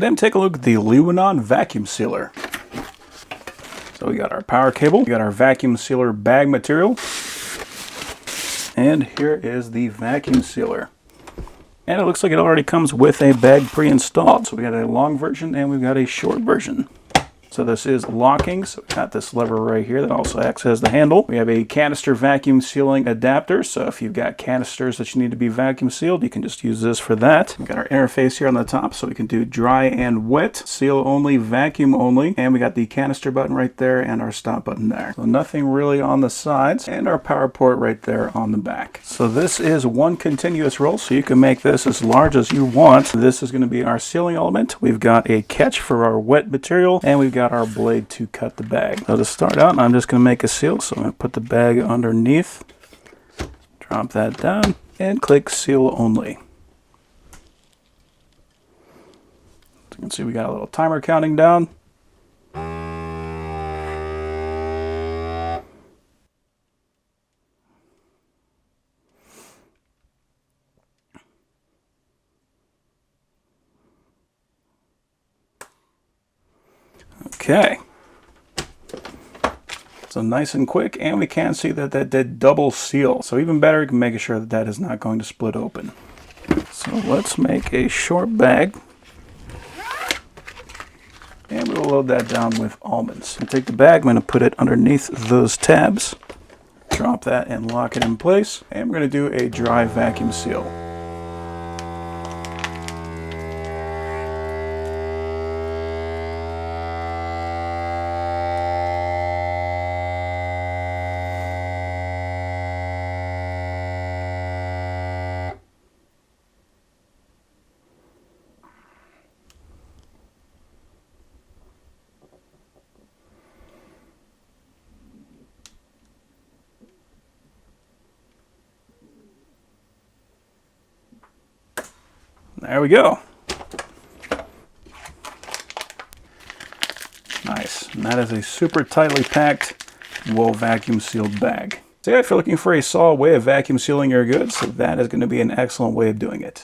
Today I'm taking a look at the LIWUNON vacuum sealer. So we got our power cable, we got our vacuum sealer bag material, and here is the vacuum sealer. And it looks like it already comes with a bag pre-installed. So we got a long version and we've got a short version. So this is locking, so we've got this lever right here that also acts as the handle. We have a canister vacuum sealing adapter, so if you've got canisters that you need to be vacuum sealed, you can just use this for that. We've got our interface here on the top, so we can do dry and wet, seal only, vacuum only, and we got the canister button right there and our stop button there. So nothing really on the sides, and our power port right there on the back. So this is one continuous roll, so you can make this as large as you want. This is going to be our sealing element. We've got a catch for our wet material, and we've got our blade to cut the bag. So to start out, I'm just going to make a seal. So I'm going to put the bag underneath, drop that down, and click seal only. So you can see we got a little timer counting down. Okay, so nice and quick, and we can see that that did double seal. So even better, you can make sure that that is not going to split open. So let's make a short bag, and we'll load that down with almonds. And take the bag, I'm going to put it underneath those tabs, drop that and lock it in place, and we're going to do a dry vacuum seal. There we go. Nice. And that is a super tightly packed, well vacuum sealed bag. So yeah, if you're looking for a solid way of vacuum sealing your goods, that is going to be an excellent way of doing it.